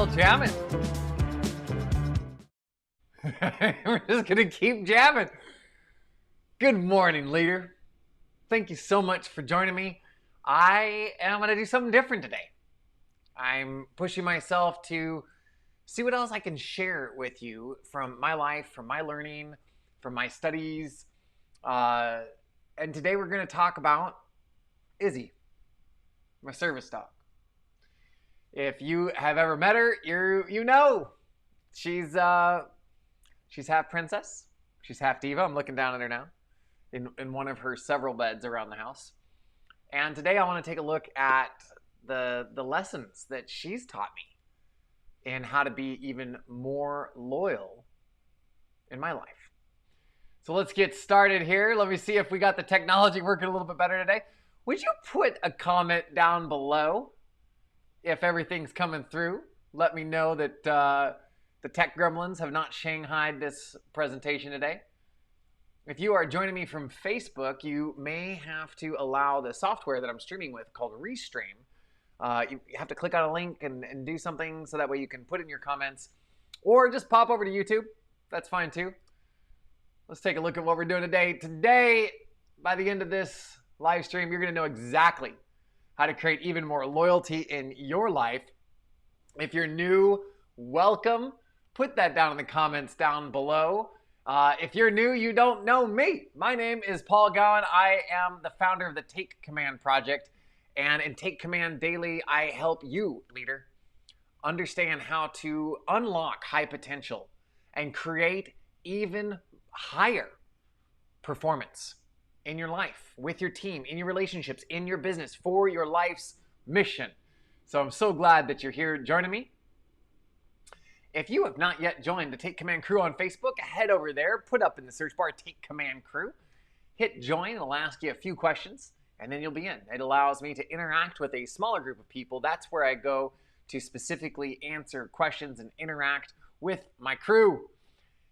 still jamming. We're just going to keep jamming. Good morning, leader. Thank you so much for joining me. I am going to do something different today. I'm pushing myself to see what else I can share with you from my life, from my learning, from my studies. And today we're going to talk about Izzy, my service dog. If you have ever met her, you know she's half princess, she's half diva. I'm looking down at her now in one of her several beds around the house. And today I want to take a look at the lessons that she's taught me in how to be even more loyal in my life. So let's get started here. Let me see if we got the technology working a little bit better today. Would you put a comment down below if everything's coming through? Let me know that the tech gremlins have not shanghaied this presentation today. If you are joining me from Facebook, you may have to allow the software that I'm streaming with called Restream. You have to click on a link and do something so that way you can put in your comments, or just pop over to YouTube. That's fine too. Let's take a look at what we're doing today. Today, by the end of this live stream, you're going to know exactly how to create even more loyalty in your life. If you're new, welcome. Put that down in the comments down below. If you're new, you don't know me. My name is Paul Gowan. I am the founder of the Take Command Project. And in Take Command Daily, I help you, leader, understand how to unlock high potential and create even higher performance in your life, with your team, in your relationships, in your business, for your life's mission. So I'm so glad that you're here joining me. If you have not yet joined the Take Command Crew on Facebook, head over there, put up in the search bar Take Command Crew, hit join, it'll ask you a few questions, and then you'll be in. It allows me to interact with a smaller group of people. That's where I go to specifically answer questions and interact with my crew.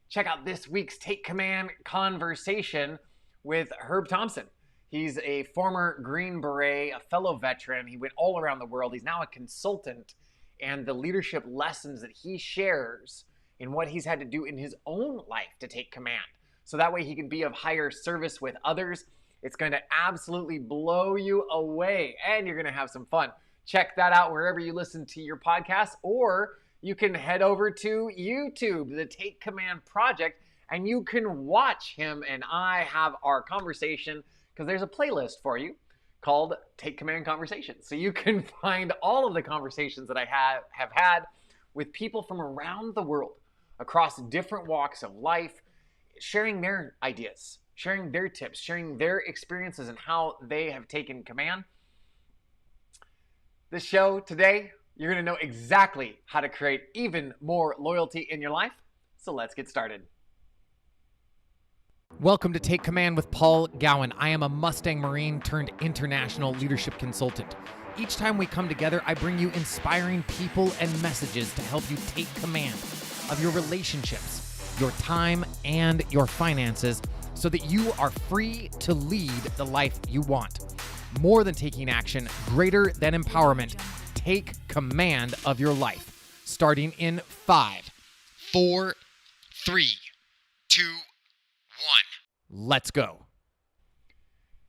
Check out this week's Take Command conversation with Herb Thompson. He's a former Green Beret, a fellow veteran. He went all around the world. He's now a consultant, and the leadership lessons that he shares in what he's had to do in his own life to take command. So that way he can be of higher service with others. It's going to absolutely blow you away, and you're going to have some fun. Check that out wherever you listen to your podcast, or you can head over to YouTube, the Take Command Project, and you can watch him and I have our conversation, because there's a playlist for you called Take Command Conversations. So you can find all of the conversations that I have had with people from around the world, across different walks of life, sharing their ideas, sharing their tips, sharing their experiences and how they have taken command. This show today, you're going to know exactly how to create even more loyalty in your life. So let's get started. Welcome to Take Command with Paul Gowan. I am a Mustang Marine turned international leadership consultant. Each time we come together, I bring you inspiring people and messages to help you take command of your relationships, your time, and your finances so that you are free to lead the life you want. More than taking action, greater than empowerment. Take command of your life. Starting in 5, 4, 3, 2, 1. Let's go.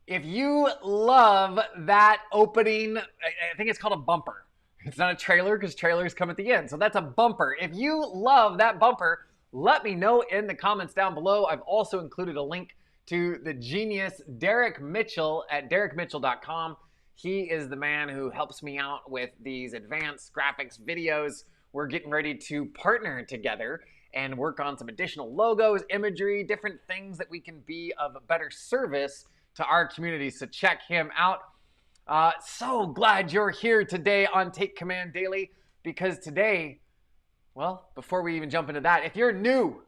If you love that opening, I think it's called a bumper. It's not a trailer because trailers come at the end. So that's a bumper. If you love that bumper, let me know in the comments down below. I've also included a link to the genius Derek Mitchell at derekmitchell.com. He is the man who helps me out with these advanced graphics videos. We're getting ready to partner together and work on some additional logos, imagery, different things that we can be of a better service to our community. So check him out. So glad you're here today on Take Command Daily, because today, well, before we even jump into that, if you're new,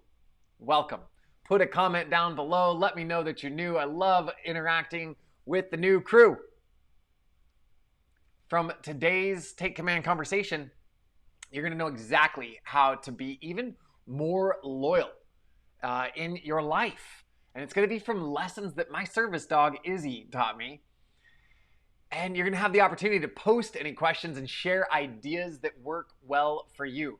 welcome. Put a comment down below. Let me know that you're new. I love interacting with the new crew. From today's Take Command conversation, you're going to know exactly how to be even more loyal in your life. And it's going to be from lessons that my service dog, Izzy, taught me. And you're going to have the opportunity to post any questions and share ideas that work well for you.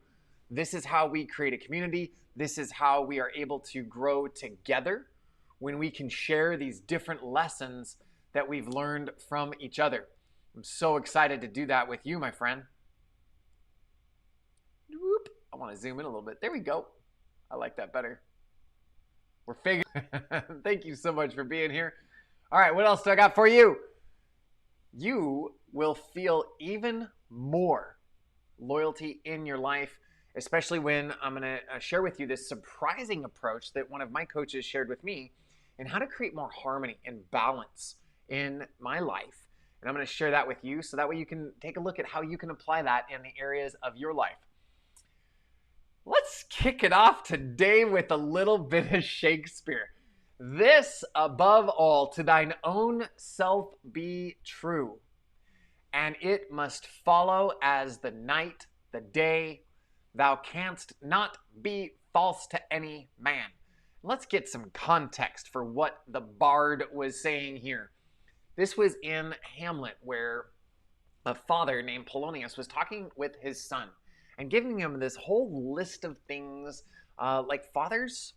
This is how we create a community. This is how we are able to grow together when we can share these different lessons that we've learned from each other. I'm so excited to do that with you, my friend. Whoop. I want to zoom in a little bit. There we go. I like that better. We're figuring. Thank you so much for being here. All right, what else do I got for you? You will feel even more loyalty in your life, especially when I'm going to share with you this surprising approach that one of my coaches shared with me and how to create more harmony and balance in my life. And I'm going to share that with you so that way you can take a look at how you can apply that in the areas of your life. Let's kick it off today with a little bit of Shakespeare. This above all, to thine own self be true, and it must follow as the night, the day. Thou canst not be false to any man. Let's get some context for what the bard was saying here. This was in Hamlet, where a father named Polonius was talking with his son and giving him this whole list of things like fathers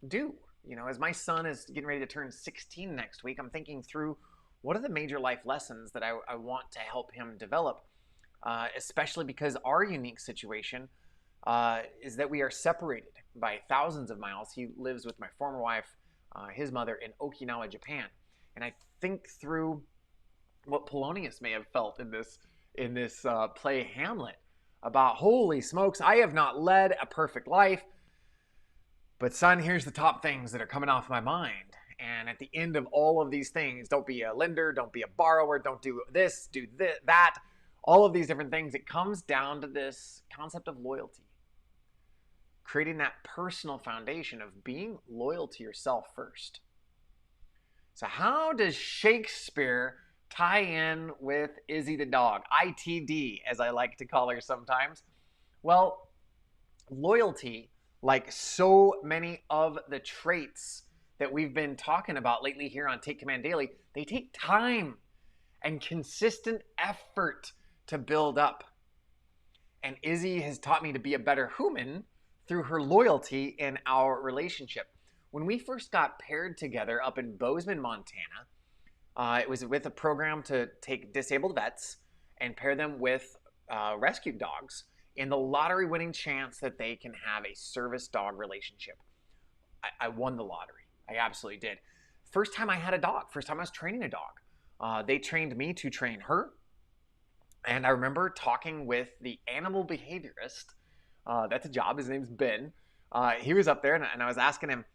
do. You know, as my son is getting ready to turn 16 next week, I'm thinking through what are the major life lessons that I want to help him develop, especially because our unique situation is that we are separated by thousands of miles. He lives with my former wife, his mother, in Okinawa, Japan. And I think through what Polonius may have felt in this play Hamlet about, holy smokes, I have not led a perfect life. But son, here's the top things that are coming off my mind. And at the end of all of these things, don't be a lender, don't be a borrower, don't do this, do that. All of these different things, it comes down to this concept of loyalty. Creating that personal foundation of being loyal to yourself first. So how does Shakespeare tie in with Izzy the dog? ITD, as I like to call her sometimes. Well, loyalty, like so many of the traits that we've been talking about lately here on Take Command Daily, they take time and consistent effort to build up. And Izzy has taught me to be a better human through her loyalty in our relationship. When we first got paired together up in Bozeman, Montana, it was with a program to take disabled vets and pair them with rescue dogs in the lottery-winning chance that they can have a service dog relationship. I won the lottery. I absolutely did. First time I had a dog. First time I was training a dog. They trained me to train her. And I remember talking with the animal behaviorist. That's a job. His name's Ben. He was up there, and I was asking him,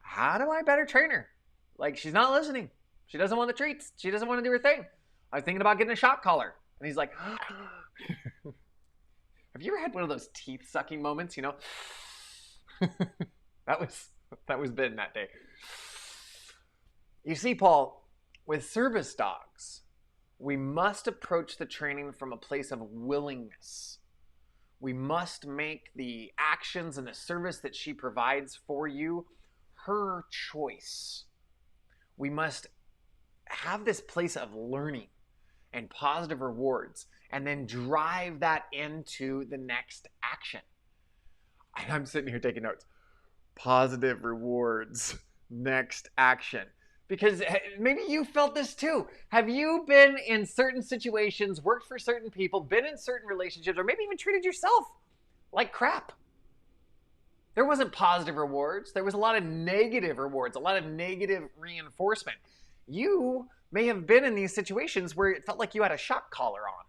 how do I better train her? Like, she's not listening. She doesn't want the treats. She doesn't want to do her thing. I was thinking about getting a shock collar. And he's like, have you ever had one of those teeth-sucking moments, you know? That was Ben that day. You see, Paul, with service dogs, we must approach the training from a place of willingness. We must make the actions and the service that she provides for you her choice. We must have this place of learning and positive rewards and then drive that into the next action. And I'm sitting here taking notes. Positive rewards, next action. Because maybe you felt this too. Have you been in certain situations, worked for certain people, been in certain relationships, or maybe even treated yourself like crap? There wasn't positive rewards. There was a lot of negative rewards, a lot of negative reinforcement. You may have been in these situations where it felt like you had a shock collar on.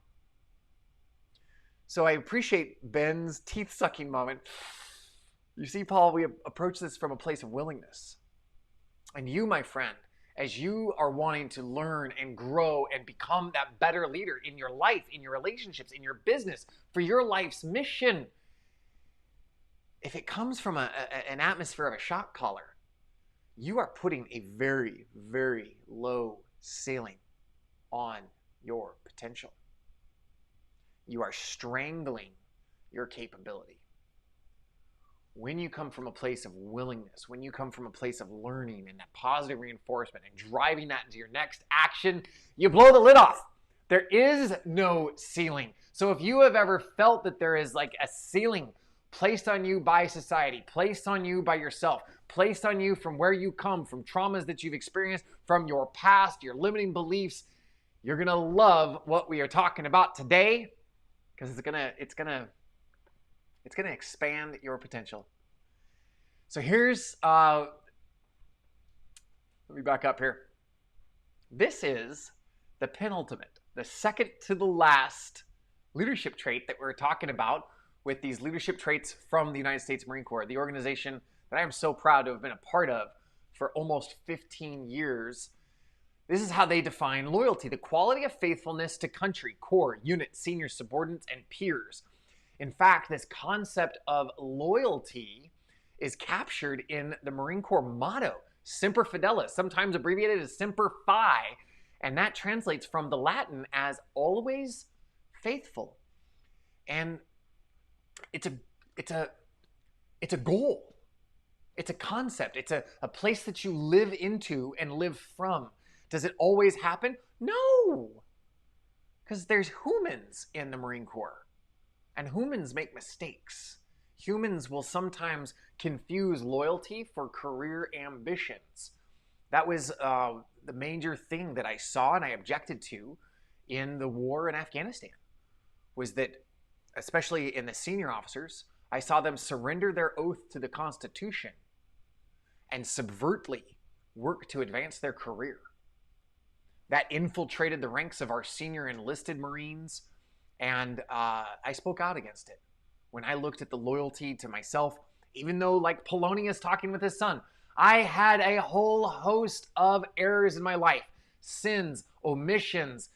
So I appreciate Ben's teeth-sucking moment. You see, Paul, we approach this from a place of willingness. And you, my friend, as you are wanting to learn and grow and become that better leader in your life, in your relationships, in your business, for your life's mission, if it comes from an atmosphere of a shock collar, you are putting a very, very low ceiling on your potential. You are strangling your capability. When you come from a place of willingness, when you come from a place of learning and that positive reinforcement and driving that into your next action, you blow the lid off. There is no ceiling. So if you have ever felt that there is like a ceiling placed on you by society, placed on you by yourself, placed on you from where you come, from traumas that you've experienced, from your past, your limiting beliefs, you're going to love what we are talking about today because it's going to expand your potential. So here's let me back up here. This is the penultimate, the second to the last leadership trait that we're talking about with these leadership traits from the United States Marine Corps, the organization that I am so proud to have been a part of for almost 15 years. This is how they define loyalty: the quality of faithfulness to country, corps, unit, senior subordinates, and peers. In fact, this concept of loyalty is captured in the Marine Corps motto, Semper Fidelis, sometimes abbreviated as Semper Fi, and that translates from the Latin as always faithful. And it's a goal. It's a concept. It's a place that you live into and live from. Does it always happen? No. Because there's humans in the Marine Corps. And humans make mistakes. Humans will sometimes confuse loyalty for career ambitions. That was the major thing that I saw and I objected to in the war in Afghanistan, was that, especially in the senior officers, I saw them surrender their oath to the Constitution and subvertly work to advance their career. That infiltrated the ranks of our senior enlisted Marines, and I spoke out against it. When I looked at the loyalty to myself, even though, like Polonius talking with his son, I had a whole host of errors in my life, sins, omissions,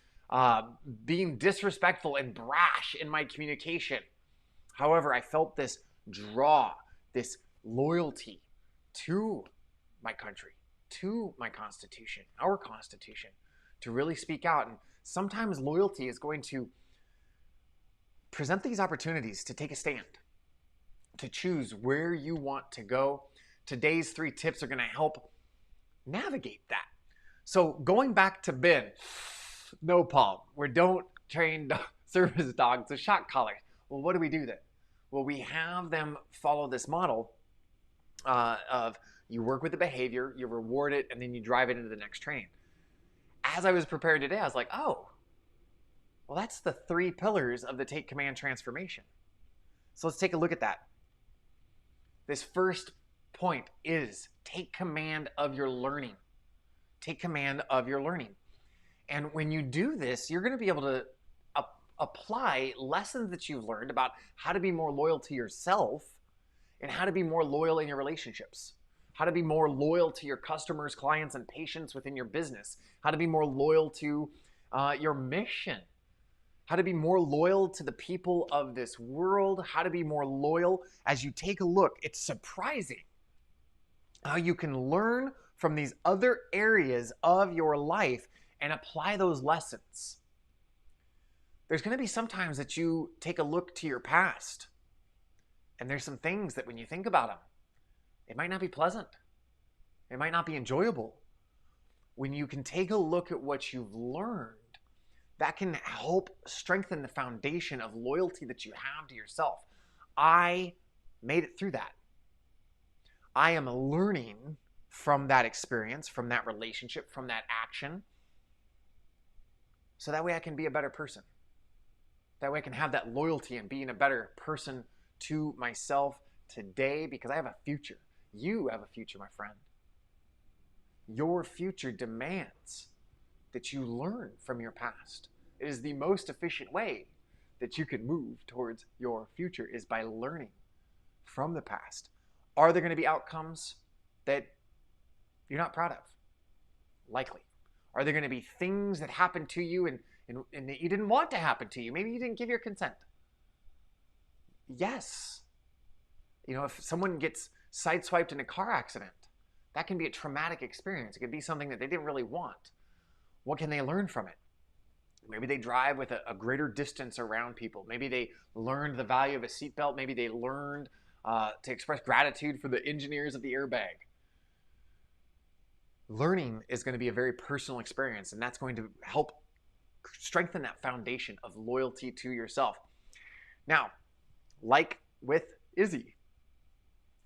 being disrespectful and brash in my communication. However, I felt this draw, this loyalty to my country, to my Constitution, our Constitution, to really speak out. And sometimes loyalty is going to present these opportunities to take a stand, to choose where you want to go. Today's 3 tips are going to help navigate that. So going back to Ben, no, Paul, we don't train service dogs with shock collars. Well, what do we do then? Well, we have them follow this model of you work with the behavior, you reward it, and then you drive it into the next train. As I was prepared today, I was like, oh, well, that's the 3 pillars of the Take Command transformation. So let's take a look at that. This first point is take command of your learning. Take command of your learning. And when you do this, you're going to be able to apply lessons that you've learned about how to be more loyal to yourself and how to be more loyal in your relationships, how to be more loyal to your customers, clients, and patients within your business, how to be more loyal to your mission, how to be more loyal to the people of this world, how to be more loyal. As you take a look, it's surprising how you can learn from these other areas of your life and apply those lessons. There's going to be some times that you take a look to your past, and there's some things that when you think about them, it might not be pleasant. It might not be enjoyable. When you can take a look at what you've learned, that can help strengthen the foundation of loyalty that you have to yourself. I made it through that. I am learning from that experience, from that relationship, from that action, so that way I can be a better person. That way I can have that loyalty and being a better person to myself today, because I have a future. You have a future, my friend. Your future demands that you learn from your past. It is the most efficient way that you can move towards your future, is by learning from the past. Are there going to be outcomes that you're not proud of? Likely. Are there going to be things that happen to you and that you didn't want to happen to you? Maybe you didn't give your consent. Yes. You know, if someone gets sideswiped in a car accident, that can be a traumatic experience. It could be something that they didn't really want. What can they learn from it? Maybe they drive with a greater distance around people. Maybe they learned the value of a seatbelt. Maybe they learned to express gratitude for the engineers of the airbag. Learning is going to be a very personal experience, and that's going to help strengthen that foundation of loyalty to yourself. Now, like with Izzy,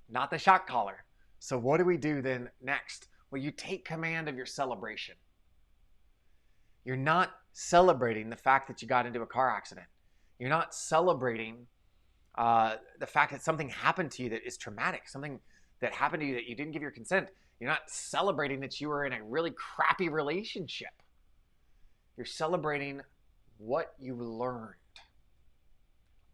not the shock collar. So what do we do then next? Well, you take command of your celebration. You're not celebrating the fact that you got into a car accident. You're not celebrating the fact that something happened to you that is traumatic, something that happened to you that you didn't give your consent. You're not celebrating that you were in a really crappy relationship. You're celebrating what you learned.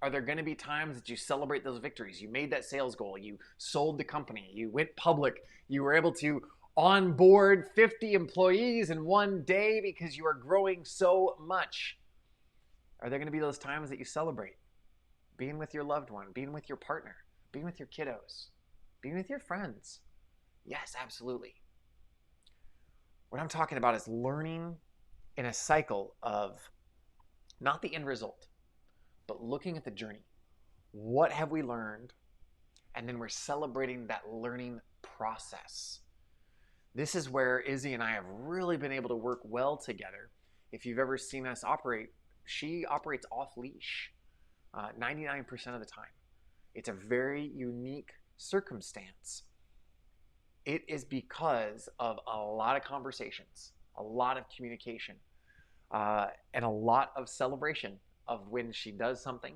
Are there going to be times that you celebrate those victories? You made that sales goal. You sold the company. You went public. You were able to onboard 50 employees in one day because you are growing so much. Are there going to be those times that you celebrate? Being with your loved one, being with your partner, being with your kiddos, being with your friends. Yes, absolutely. What I'm talking about is learning in a cycle of not the end result, but looking at the journey. What have we learned? And then we're celebrating that learning process. This is where Izzy and I have really been able to work well together. If you've ever seen us operate, she operates off leash 99% of the time. It's a very unique circumstance. It is because of a lot of conversations, a lot of communication, and a lot of celebration of when she does something.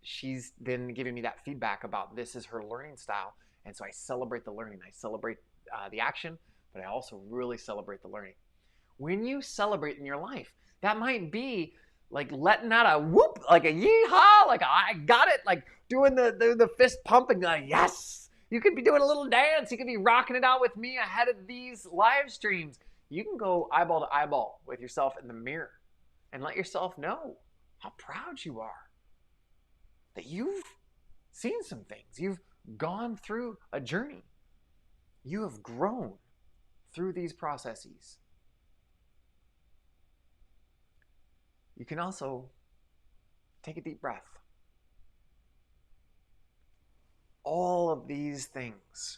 She's then giving me that feedback about this is her learning style. And so I celebrate the learning. I celebrate the action, but I also really celebrate the learning. When you celebrate in your life, that might be like letting out a whoop, like a yeehaw, like I got it, like doing the fist pumping, like yes. You could be doing a little dance. You could be rocking it out with me ahead of these live streams. You can go eyeball to eyeball with yourself in the mirror and let yourself know how proud you are that you've seen some things. You've gone through a journey. You have grown through these processes. You can also take a deep breath. All of these things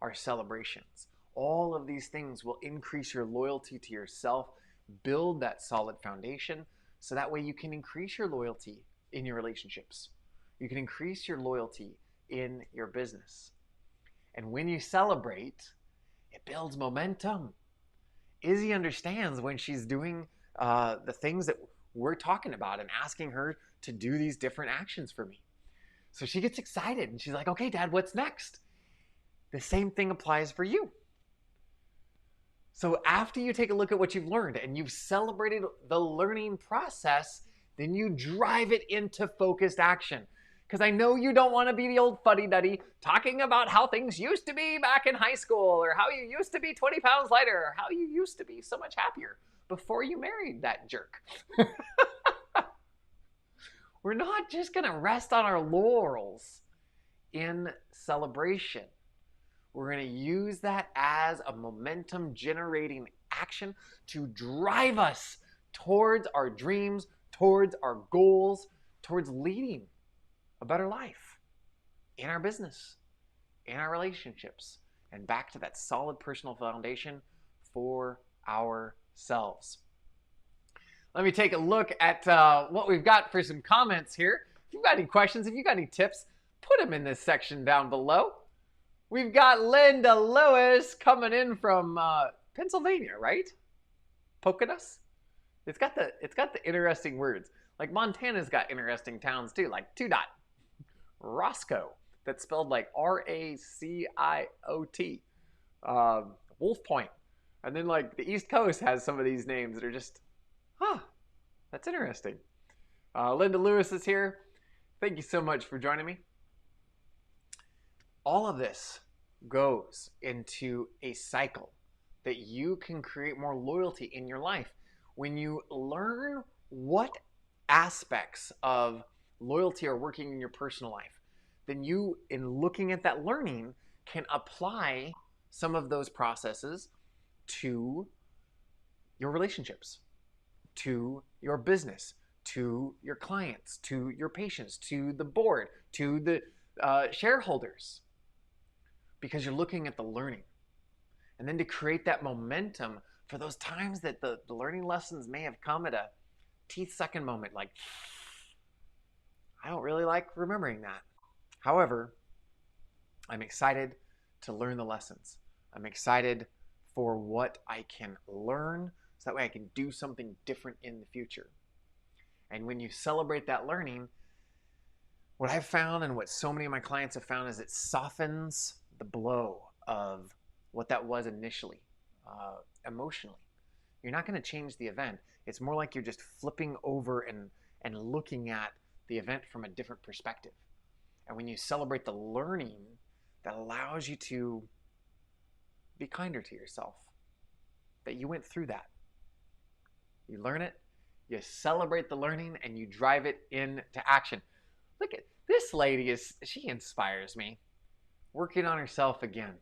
are celebrations. All of these things will increase your loyalty to yourself, build that solid foundation, so that way you can increase your loyalty in your relationships. You can increase your loyalty in your business. And when you celebrate, it builds momentum. Izzy understands when she's doing the things that we're talking about and asking her to do these different actions for me. So she gets excited and she's like, okay, Dad, what's next? The same thing applies for you. So after you take a look at what you've learned and you've celebrated the learning process, then you drive it into focused action. Because I know you don't want to be the old fuddy-duddy talking about how things used to be back in high school, or how you used to be 20 pounds lighter, or how you used to be so much happier before you married that jerk. We're not just going to rest on our laurels in celebration. We're going to use that as a momentum generating action to drive us towards our dreams, towards our goals, towards leading a better life in our business, in our relationships, and back to that solid personal foundation for ourselves. Let me take a look at what we've got for some comments here. If you've got any questions, if you've got any tips, put them in this section down below. We've got Linda Lewis coming in from Pennsylvania, right? Poconos? It's got the interesting words. Like Montana's got interesting towns too, like 2 Dot. Roscoe, that's spelled like R-A-C-I-O-T. Wolf Point. And then like the East Coast has some of these names that are just, that's interesting. Linda Lewis is here. Thank you so much for joining me. All of this goes into a cycle that you can create more loyalty in your life. When you learn what aspects of loyalty are working in your personal life, then you, in looking at that learning, can apply some of those processes to your relationships, to your business, to your clients, to your patients, to the board, to the shareholders, because you're looking at the learning. And then to create that momentum for those times that the learning lessons may have come at a teeth-sucking moment, like, I don't really like remembering that. However, I'm excited to learn the lessons. I'm excited for what I can learn so that way I can do something different in the future. And when you celebrate that learning, what I've found and what so many of my clients have found is it softens the blow of what that was initially, emotionally. You're not going to change the event. It's more like you're just flipping over and looking at the event from a different perspective. And when you celebrate the learning, that allows you to be kinder to yourself, that you went through that. You learn it, you celebrate the learning, and you drive it into action. Look at this lady, she inspires me. Working on herself again.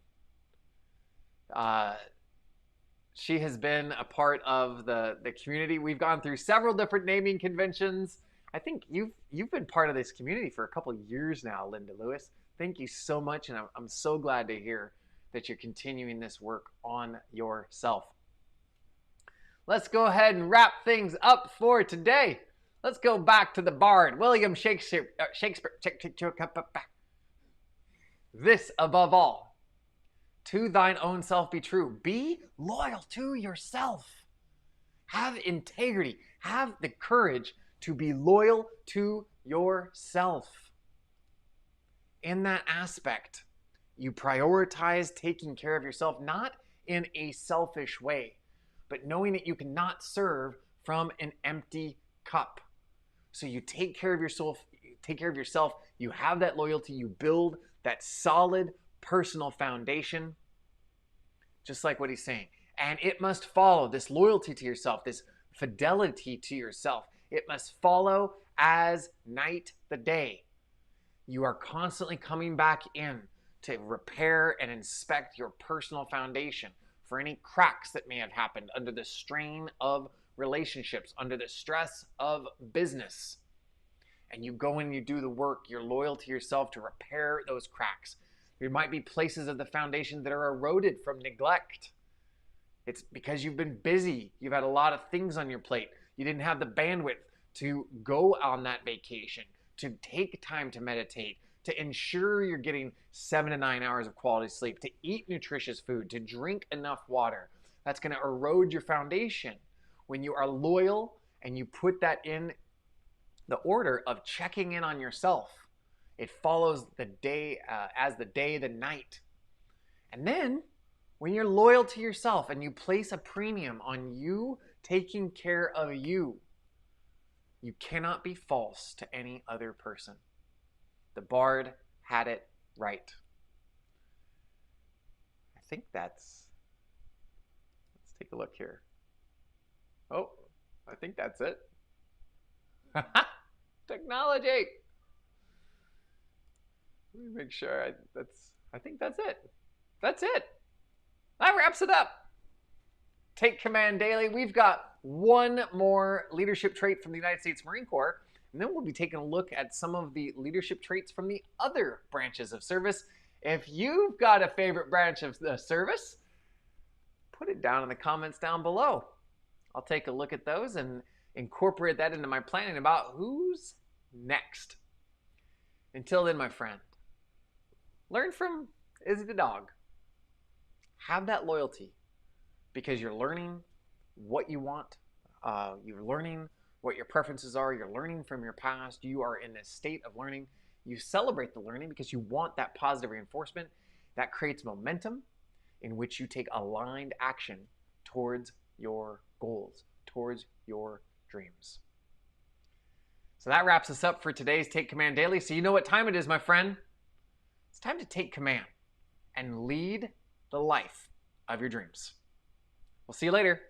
She has been a part of the community. We've gone through several different naming conventions. I think you've been part of this community for a couple of years now, Linda Lewis. Thank you so much, and I'm so glad to hear that you're continuing this work on yourself. Let's go ahead and wrap things up for today. Let's go back to the bard, William Shakespeare. This above all, to thine own self be true. Be loyal to yourself. Have integrity. Have the courage to be loyal to yourself. In that aspect, you prioritize taking care of yourself, not in a selfish way, but knowing that you cannot serve from an empty cup. So you take care of yourself, you have that loyalty, you build that solid personal foundation, just like what he's saying. And it must follow, this loyalty to yourself, this fidelity to yourself, it must follow as night the day. You are constantly coming back in to repair and inspect your personal foundation for any cracks that may have happened under the strain of relationships, under the stress of business. And you go and you do the work, you're loyal to yourself to repair those cracks. There might be places of the foundation that are eroded from neglect. It's because you've been busy. You've had a lot of things on your plate. You didn't have the bandwidth to go on that vacation, to take time to meditate, to ensure you're getting 7 to 9 hours of quality sleep, to eat nutritious food, to drink enough water. That's going to erode your foundation. When you are loyal and you put that in the order of checking in on yourself, it follows the day as the day, the night. And then when you're loyal to yourself and you place a premium on you taking care of you, you cannot be false to any other person. The bard had it right. I think let's take a look here. Oh, I think that's it. Technology. Let me make sure I think that's it. That's it. That wraps it up. Take Command Daily. We've got one more leadership trait from the United States Marine Corps, and then we'll be taking a look at some of the leadership traits from the other branches of service. If you've got a favorite branch of the service, put it down in the comments down below. I'll take a look at those and incorporate that into my planning about who's next. Until then, my friend, learn from Izzy the dog. Have that loyalty because you're learning what you want. You're learning what your preferences are. You're learning from your past. You are in this state of learning. You celebrate the learning because you want that positive reinforcement. That creates momentum in which you take aligned action towards your goals, towards your dreams. So that wraps us up for today's Take Command Daily. So you know what time it is, my friend. It's time to take command and lead the life of your dreams. We'll see you later.